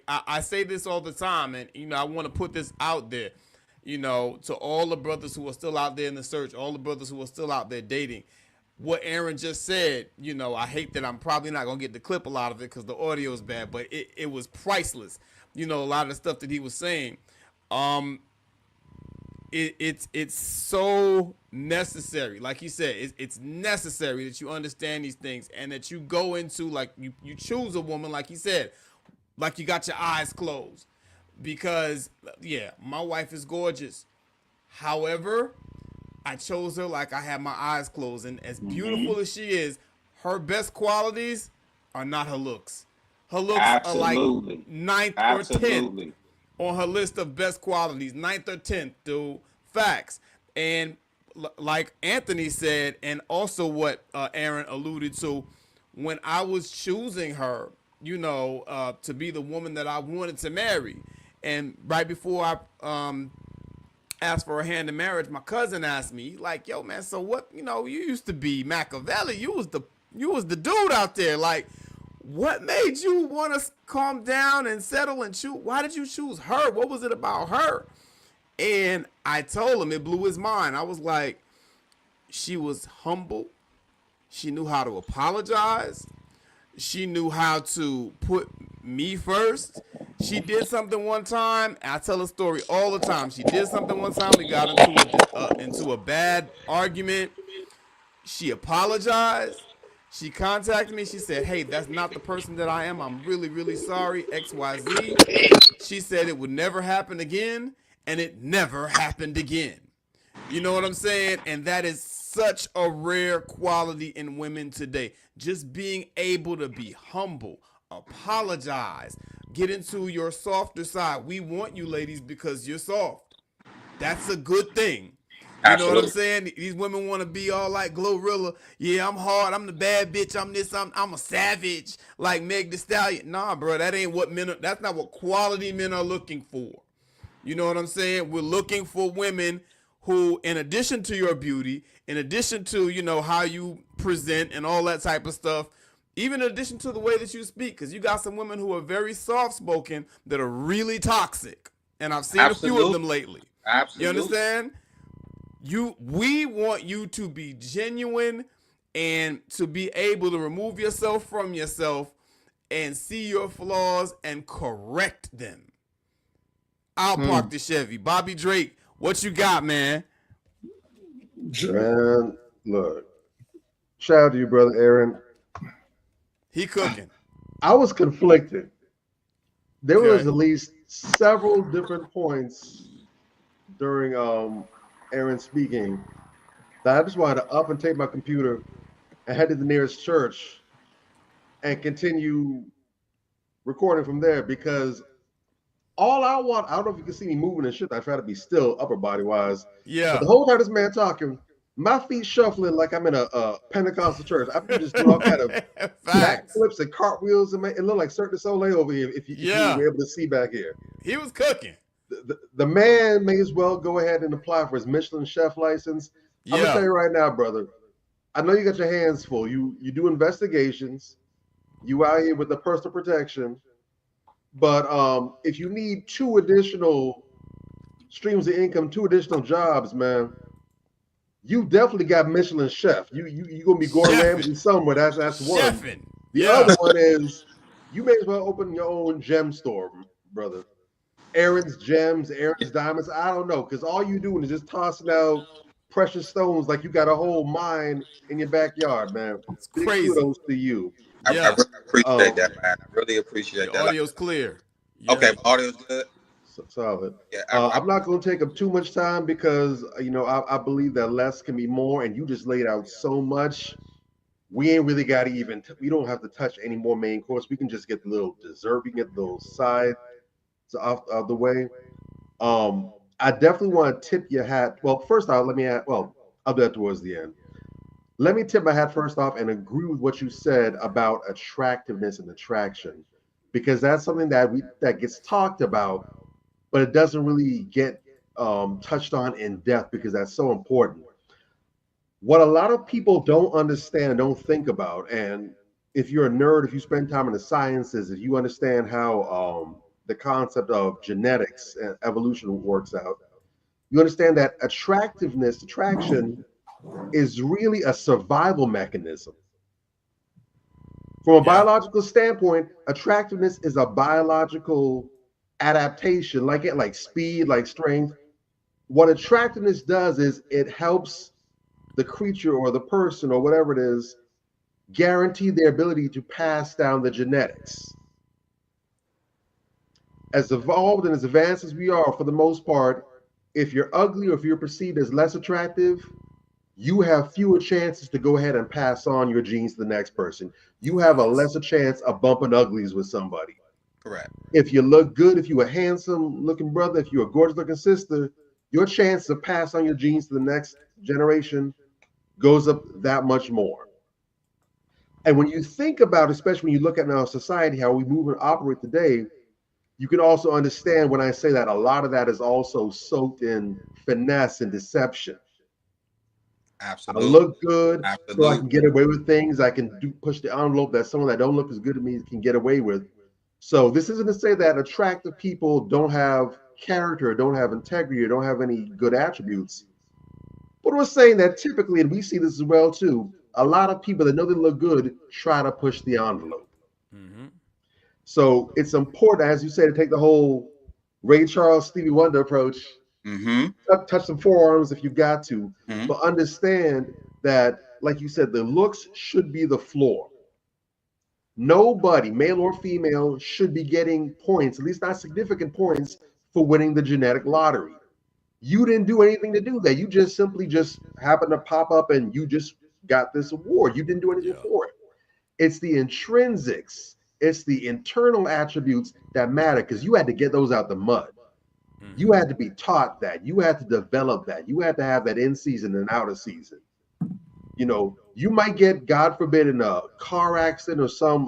I say this all the time, and I want to put this out there, to all the brothers who are still out there in the search, all the brothers who are still out there dating. What Aaron just said, I hate that I'm probably not gonna get the clip a lot of it because the audio is bad, but it was priceless. A lot of the stuff that he was saying. Um, it's so necessary. Like he said, it's necessary that you understand these things and that you go into, like, you choose a woman, like he said, like you got your eyes closed. Because yeah, my wife is gorgeous. However, I chose her like I had my eyes closed, and as beautiful as she is, her best qualities are not her looks. Her looks are like Absolutely. ninth or tenth Absolutely. on her list of best qualities, ninth or tenth, dude. Facts. And like Anthony said, and also what Aaron alluded to, when I was choosing her, to be the woman that I wanted to marry, and right before I asked for her hand in marriage, my cousin asked me, like, "Yo, man, so what? You used to be Machiavelli. You was the dude out there. Like, what made you want to calm down and settle and choose? Why did you choose her? What was it about her?" And I told him, it blew his mind. I was like, she was humble. She knew how to apologize. She knew how to put me first. She did something one time. I tell a story all the time. She did something one time. We got into a bad argument. She apologized. She contacted me. She said, "Hey, that's not the person that I am. I'm really, really sorry. XYZ." She said it would never happen again, and it never happened again. You know what I'm saying? And that is such a rare quality in women today. Just being able to be humble, apologize, get into your softer side. We want you ladies because you're soft. That's a good thing. You know what I'm Absolutely. saying? These women want to be all like Glorilla. Yeah, I'm hard. I'm the bad bitch. I'm this. I'm a savage like Meg Thee Stallion. Nah, bro, that ain't what men. That's not what quality men are looking for. You know what I'm saying? We're looking for women who, in addition to your beauty, in addition to, how you present and all that type of stuff, even in addition to the way that you speak, because you got some women who are very soft spoken that are really toxic. And I've seen a few of them Absolutely. lately. You Absolutely. understand? We want you to be genuine and to be able to remove yourself from yourself and see your flaws and correct them. I'll park the Chevy. Bobby Drake, what you got, man? Man, look, shout out to you, brother Aaron. He cooking. I was conflicted. There was Okay. at least several different points during Aaron speaking that I just wanted to up and take my computer and head to the nearest church and continue recording from there because all I want, I don't know if you can see me moving and shit. I try to be still upper body wise, but Yeah. the whole time this man talking, my feet shuffling like I'm in a Pentecostal church. I'm just doing all kind of Facts. backflips and cartwheels, and it looked like Cirque du Soleil over here. If you Yeah. were able to see back here, He was cooking. the man may as well go ahead and apply for his Michelin chef license. I'm gonna tell Yeah. you right now, brother. I know you got your hands full. You do investigations. You out here with the personal protection. But if you need two additional streams of income, two additional jobs, man, you definitely got Michelin chef. You gonna be Gordon Chefing. Ramsay somewhere. That's one. Chefing. The Yeah. other one is you may as well open your own gem store, brother. Aaron's gems, Aaron's diamonds. I don't know, because all you doing is just tossing out precious stones like you got a whole mine in your backyard, man. It's Big crazy. kudos to you. I Yeah. really appreciate Um, that, man. I really appreciate Your that. Like, audio's clear. okay, Yeah. my audio's good. Solid. Yeah, I'm not going to take up too much time because I believe that less can be more, and you just laid out so much. We ain't really got to even. We don't have to touch any more main course. We can just get the little dessert. We can get those sides off of the way. I definitely want to tip your hat. Well, first off, let me add. Well, I'll do that towards the end. Let me tip my hat first off and agree with what you said about attractiveness and attraction, because that's something that gets talked about, but it doesn't really get touched on in depth because that's so important. What a lot of people don't understand, don't think about, and if you're a nerd, if you spend time in the sciences, if you understand how the concept of genetics and evolution works out, you understand that attraction, is really a survival mechanism. From a Yeah. biological standpoint, attractiveness is a biological adaptation, like speed, like strength. What attractiveness does is it helps the creature or the person or whatever it is guarantee their ability to pass down the genetics. As evolved and as advanced as we are, for the most part, if you're ugly or if you're perceived as less attractive, you have fewer chances to go ahead and pass on your genes to the next person. You have a Facts. lesser chance of bumping uglies with somebody. Correct. If you look good, if you're a handsome looking brother, if you're a gorgeous looking sister, your chance to pass on your genes to the next generation goes up that much more. And when you think about, especially when you look at our society, how we move and operate today, you can also understand when I say that a lot of that is also soaked in finesse and deception. I Absolutely. look good so I can Absolutely. get away with things. I can push the envelope that someone that don't look as good as me can get away with. So this isn't to say that attractive people don't have character, don't have integrity, or don't have any good attributes. But we're saying that typically, and we see this as well too, a lot of people that know they look good try to push the envelope. Mm-hmm. So it's important, as you say, to take the whole Ray Charles, Stevie Wonder approach. Mm-hmm. Touch some forearms if you got to, Mm-hmm. but understand that, like you said, the looks should be the floor. Nobody, male or female, should be getting points, at least not significant points, for winning the genetic lottery. You didn't do anything to do that. You just simply just happened to pop up and you just got this award. You didn't do anything Yeah. for it. It's the intrinsics, it's the internal attributes that matter because you had to get those out the mud. You Mm-hmm. had to be taught that. You had to develop that. You had to have that in season and out of season. You might get, God forbid, in a car accident or some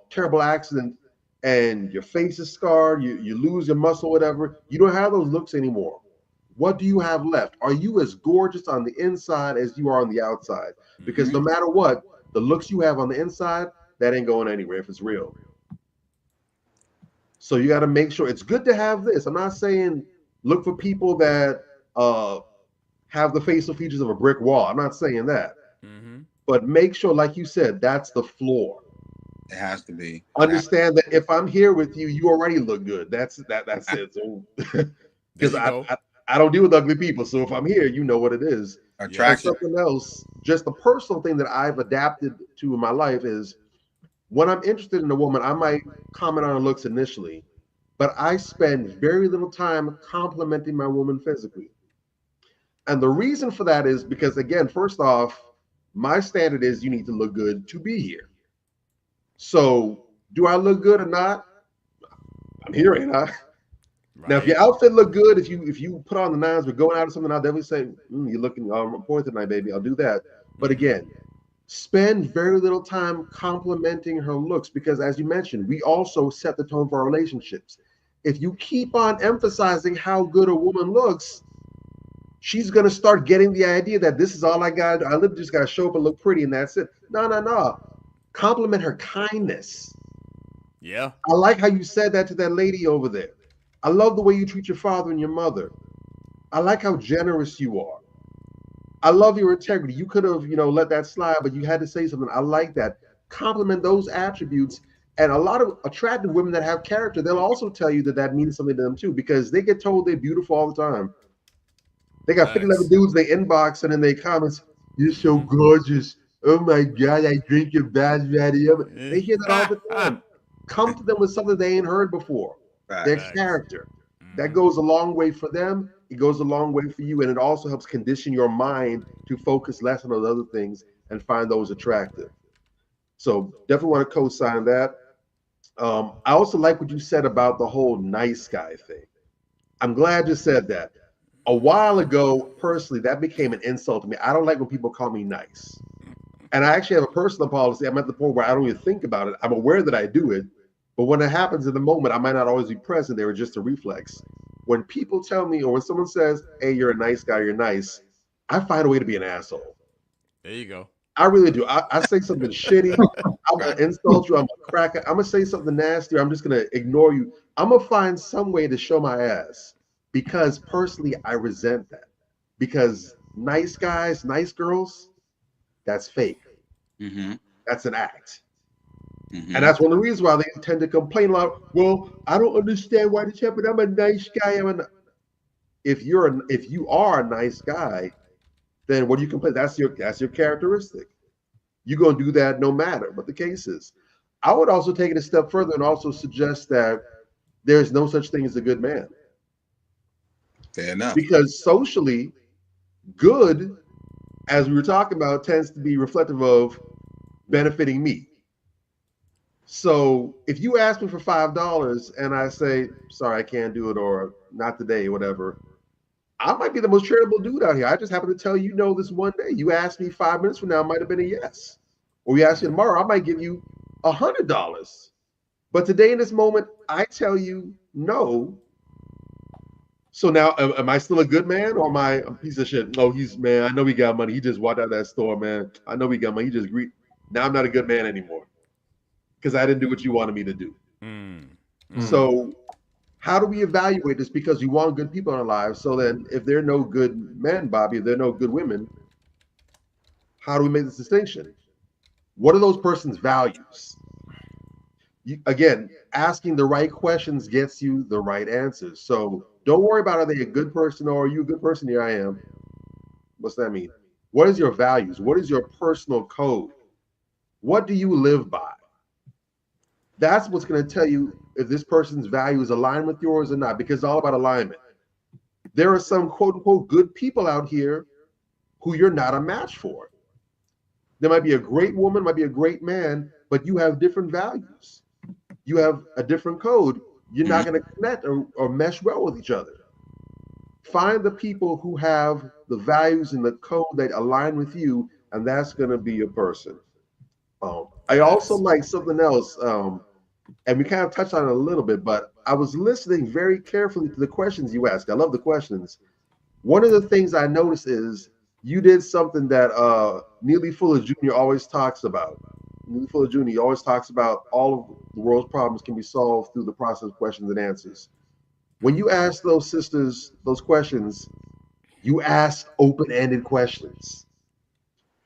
terrible accident, and your face is scarred. You lose your muscle, whatever. You don't have those looks anymore. What do you have left? Are you as gorgeous on the inside as you are on the outside? Because Mm-hmm. no matter what, the looks you have on the inside, that ain't going anywhere if it's real. So you got to make sure it's good to have this. I'm not saying look for people that uh, have the facial features of a brick wall. I'm not saying that, Mm-hmm. but make sure, like you said, that's the floor. It has to be. It has Understand that if I'm here with you, you already look good. That's to it. So There because you go. I don't deal with ugly people, so if I'm here, you know what it is. And Yes. attraction. something else, just a personal thing that I've adapted to in my life is when I'm interested in a woman, I might comment on her looks initially, but I spend very little time complimenting my woman physically. And the reason for that is because, again, first off, my standard is you need to look good to be here. So, do I look good or not? I'm here, ain't I? Now, if Right. your outfit look good, if you put on the nines, we're going out or something, I'll definitely say, you're looking on point tonight, baby. I'll do that. But Mm-hmm. again, spend very little time complimenting her looks because, as you mentioned, we also set the tone for our relationships. If you keep on emphasizing how good a woman looks, she's gonna start getting the idea that this is all I got. I literally just gotta show up and look pretty, and that's it. No, no, no. Compliment her kindness. Yeah. I like how you said that to that lady over there. I love the way you treat your father and your mother. I like how generous you are. I love your integrity. You could have, let that slide, but you had to say something. I like that. Compliment those attributes. And a lot of attractive women that have character, they'll also tell you that that means something to them too, because they get told they're beautiful all the time. They got 50 11 Facts. dudes in their inbox and in their comments, you're so Mm-hmm. gorgeous. Oh my God, I drink your basmati. They hear that all the time. Come to them with something they ain't heard before. Their Facts. Facts. character. That Mm-hmm. goes a long way for them. It goes a long way for you. And it also helps condition your mind to focus less on those other things and find those attractive. So definitely want to co-sign that. I also like what you said about the whole nice guy thing. I'm glad you said that. A while ago, personally, that became an insult to me. I don't like when people call me nice. And I actually have a personal policy. I'm at the point where I don't even think about it. I'm aware that I do it. But when it happens in the moment, I might not always be present. They were just a reflex. When people tell me, or when someone says, hey, you're a nice guy, you're nice, I find a way to be an asshole. There you go. I really do. I say something shitty. I'm Right. gonna insult you. I'm gonna crack it. I'm gonna say something nasty. Or I'm just gonna ignore you. I'm gonna find some way to show my ass because personally I resent that. Because nice guys, nice girls, that's fake. Mm-hmm. That's an act. And Mm-hmm. that's one of the reasons why they tend to complain a lot. Well, I don't understand why this happened. I'm a nice guy. If you are a nice guy, then what do you complain? That's your characteristic. You're gonna do that no matter what the case is. I would also take it a step further and also suggest that there's no such thing as a good man. Fair enough. Because socially, good, as we were talking about, tends to be reflective of benefiting me. So if you ask me for $5 and I say, sorry, I can't do it, or not today, whatever, I might be the most charitable dude out here. I just happen to tell you no this one day. You ask me 5 minutes from now, it might have been a yes. Or you ask me tomorrow, I might give you $100. But today in this moment, I tell you no. So now, am I still a good man, or am I a piece of shit? No, he's man. I know he got money. He just walked out of that store, man. I know he got money. He just greet. Now I'm not a good man anymore because I didn't do what you wanted me to do. So how do we evaluate this? Because we want good people in our lives. So then, if there are no good men, Bobby, if there are no good women, how do we make this distinction? What are those person's values? Again, asking the right questions gets you the right answers. So don't worry about are they a good person or are you a good person? Here I am. What's that mean? What is your values? What is your personal code? What do you live by? That's what's going to tell you if this person's values align with yours or not, because it's all about alignment. There are some quote unquote good people out here who you're not a match for. There might be a great woman, might be a great man, but you have different values. You have a different code. You're not going to connect or mesh well with each other. Find the people who have the values and the code that align with you, and that's going to be your person. I also like something else, and we kind of touched on it a little bit, but I was listening very carefully to the questions you asked. I love the questions. One of the things I noticed is you did something that Neely Fuller Jr. always talks about. Neely Fuller Jr. always talks about all of the world's problems can be solved through the process of questions and answers. When you ask those sisters those questions, you asked open-ended questions.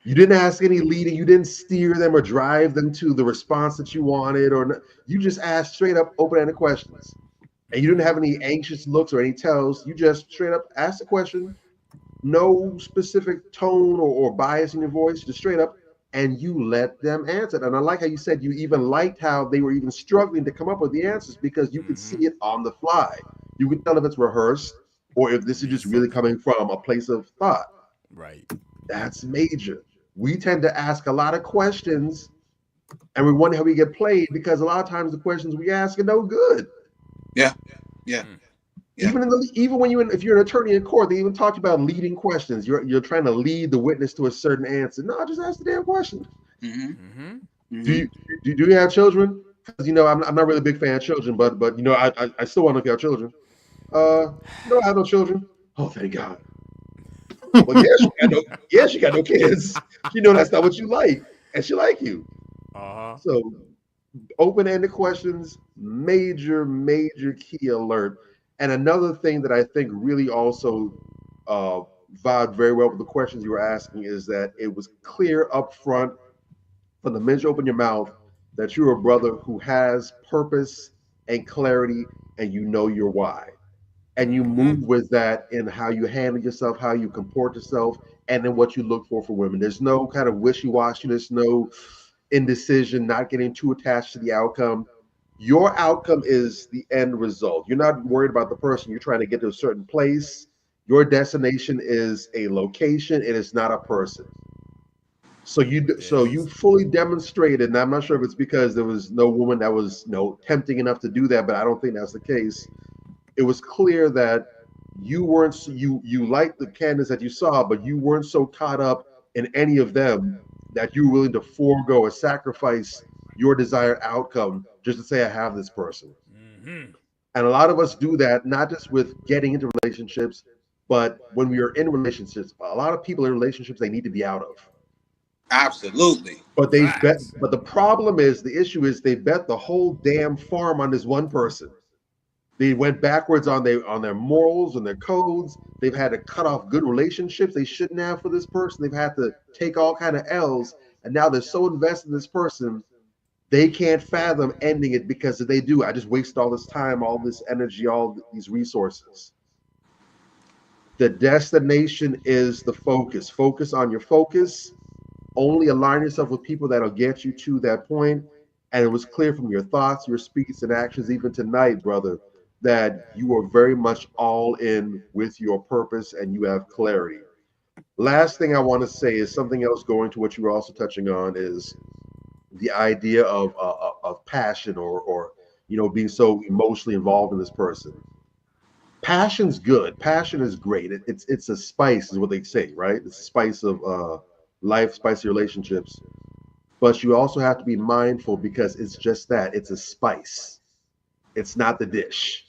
You didn't ask any leading, you didn't steer them or drive them to the response that you wanted, or you just asked straight up open-ended questions. And you didn't have any anxious looks or any tells. You just straight up asked a question, no specific tone or bias in your voice, just straight up, and you let them answer. And I like how you said you even liked how they were even struggling to come up with the answers because you could see it on the fly. You could tell if it's rehearsed or if this is just really coming from a place of thought. Right. That's major. We tend to ask a lot of questions and we wonder how we get played because a lot of times the questions we ask are no good. Yeah. Yeah. Yeah. Even when if you're an attorney in court, they even talk about leading questions. You're trying to lead the witness to a certain answer. No, just ask the damn question. Do you have children? Because I'm not really a big fan of children, but I still want to have children. No, I have no children. Oh, thank God. Well, she got no kids. That's not what you like, and she like you. So open-ended questions, major key alert. And another thing that I think really also vibed very well with the questions you were asking is that it was clear up front from the minute you open your mouth that you're a brother who has purpose and clarity and you know your why. And you move with that in how you handle yourself, how you comport yourself, and then what you look for women. There's no kind of wishy-washy, there's no indecision, not getting too attached to the outcome. Your outcome is the end result. You're not worried about the person. You're trying to get to a certain place. Your destination is a location. It is not a person. So you fully demonstrated, and I'm not sure if it's because there was no woman that was tempting enough to do that, but I don't think that's the case. It was clear that you weren't you liked the candidates that you saw, but you weren't so caught up in any of them that you were willing to forego or sacrifice your desired outcome just to say I have this person. And a lot of us do that not just with getting into relationships, but when we are in relationships. A lot of people in relationships they need to be out of. Absolutely. But they bet. Facts. But the problem is, the issue is, they bet the whole damn farm on this one person. They went backwards on their morals and their codes. They've had to cut off good relationships they shouldn't have for this person. They've had to take all kind of L's, and now they're so invested in this person, they can't fathom ending it, because if they do, I just wasted all this time, all this energy, all these resources. The destination is the focus. Focus on your focus. Only align yourself with people that'll get you to that point. And it was clear from your thoughts, your speeches, and actions, even tonight, brother, that you are very much all in with your purpose and you have clarity. Last thing I want to say is something else, going to what you were also touching on, is the idea of passion, or being so emotionally involved in this person. Passion's good. Passion is great. It's a spice, is what they say, right? It's a spice of life, spice of relationships. But you also have to be mindful, because it's just that. It's a spice. It's not the dish.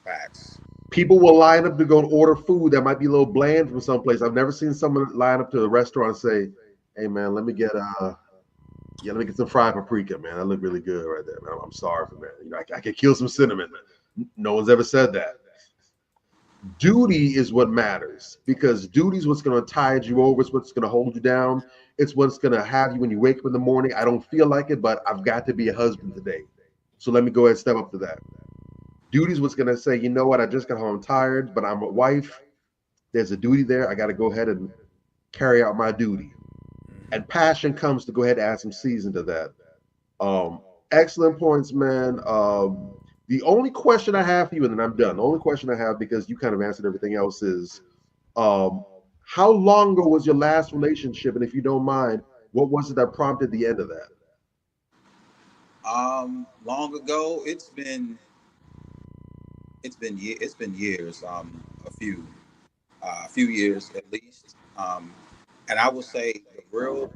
Facts. People will line up to go order food that might be a little bland from someplace. I've never seen someone line up to a restaurant and say, "Hey man, let me get some fried paprika, man. That look really good right there, man. I'm sorry for that. I could kill some cinnamon." No one's ever said that. Duty is what matters, because duty is what's going to tide you over. It's what's going to hold you down. It's what's going to have you when you wake up in the morning. I don't feel like it, but I've got to be a husband today. So let me go ahead and step up to that. Duty is what's going to say, you know what, I just got home tired, but I'm a wife. There's a duty there. I got to go ahead and carry out my duty. And passion comes to go ahead and add some season to that. Excellent points, man. The only question I have for you, and then I'm done. The only question I have, because you kind of answered everything else, is how long ago was your last relationship? And if you don't mind, what was it that prompted the end of that? Long ago, it's been years. A few years at least. And I would say the real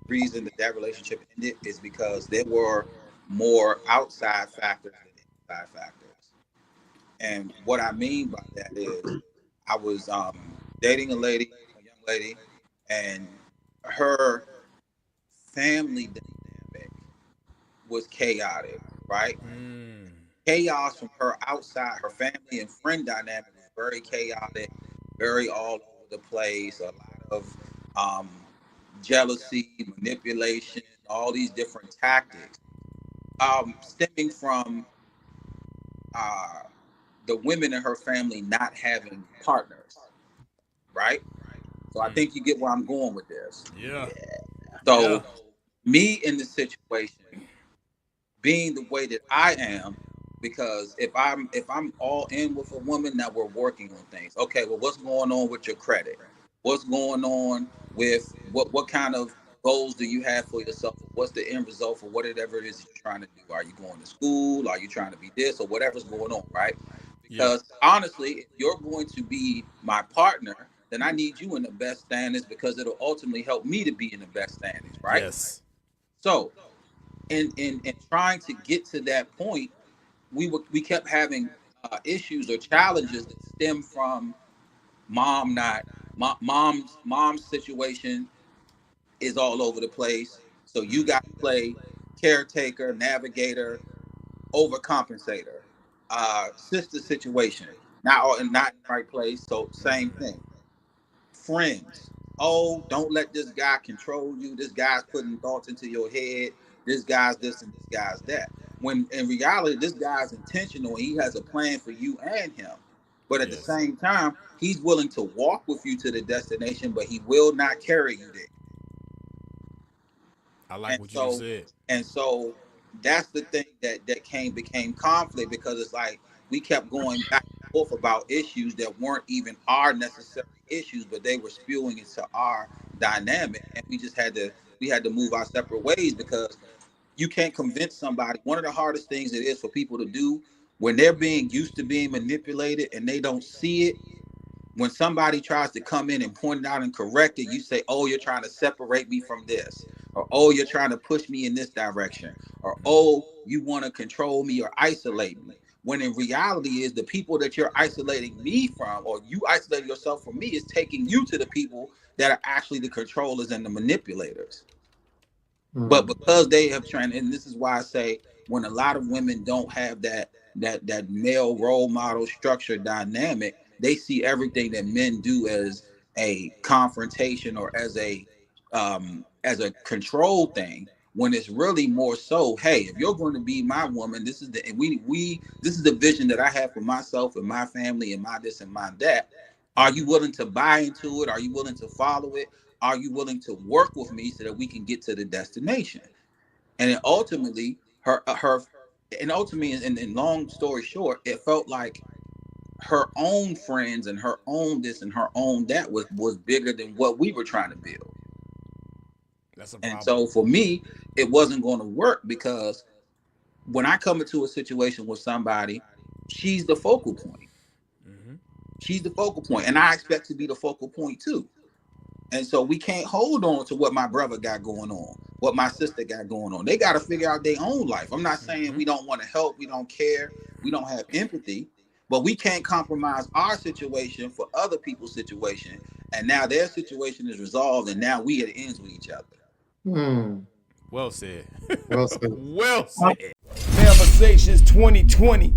reason that relationship ended is because there were more outside factors than inside factors. And what I mean by that is, I was dating a young lady, and her family dynamic was chaotic, right? Mm. Chaos from her outside, her family and friend dynamic was very chaotic, very all over the place, a lot of um, jealousy, manipulation, all these different tactics, stemming from uh, the women in her family not having partners, right? So I think you get where I'm going with this. Yeah. Yeah. So me in the situation, being the way that I am, because if I'm all in with a woman, now we're working on things. Okay, well, what's going on with your credit? What's going on with what kind of goals do you have for yourself? What's the end result for whatever it is that you're trying to do? Are you going to school? Are you trying to be this or whatever's going on, right? Yeah. Because honestly, if you're going to be my partner, then I need you in the best standings, because it'll ultimately help me to be in the best standings, right? Yes. So in trying to get to that point, we kept having issues or challenges that stem from mom not mom's situation is all over the place. So you got to play caretaker, navigator, overcompensator. Sister situation, not in the right place. So same thing. Friends. Oh, don't let this guy control you. This guy's putting thoughts into your head. This guy's this and this guy's that. When in reality, this guy's intentional. He has a plan for you and him. But at the Yes. same time, he's willing to walk with you to the destination, but he will not carry you there. I like And what you just so said. and so that's the thing that became conflict, because it's like we kept going back and forth about issues that weren't even our necessary issues, but they were spewing into our dynamic, and we had to move our separate ways, because you can't convince somebody. One of the hardest things it is for people to do when they're being used to being manipulated and they don't see it, when somebody tries to come in and point it out and correct it, you say, "Oh, you're trying to separate me from this," or "Oh, you're trying to push me in this direction," or "Oh, you want to control me or isolate me." when in reality is the people that you're isolating me from, or you isolating yourself from me, is taking you to the people that are actually the controllers and the manipulators. But because they have trained, and this is why I say when a lot of women don't have that male role model structure dynamic, they see everything that men do as a confrontation or as a control thing. When it's really more so, hey, if you're going to be my woman, this is the and we this is the vision that I have for myself and my family and my this and my that. Are you willing to buy into it? Are you willing to follow it? Are you willing to work with me so that we can get to the destination? And then ultimately, and ultimately, and long story short, it felt like her own friends and her own this and her own that was bigger than what we were trying to build. That's a And problem. so for me, it wasn't going to work because when I come into a situation with somebody, she's the focal point. She's the focal point, and I expect to be the focal point too. And so we can't hold on to what my brother got going on, what my sister got going on. They got to figure out their own life. I'm not saying we don't want to help, we don't care, we don't have empathy, but we can't compromise our situation for other people's situation. And now their situation is resolved, and now we at ends with each other. Well said. Well said. Well said. Manversations 2020.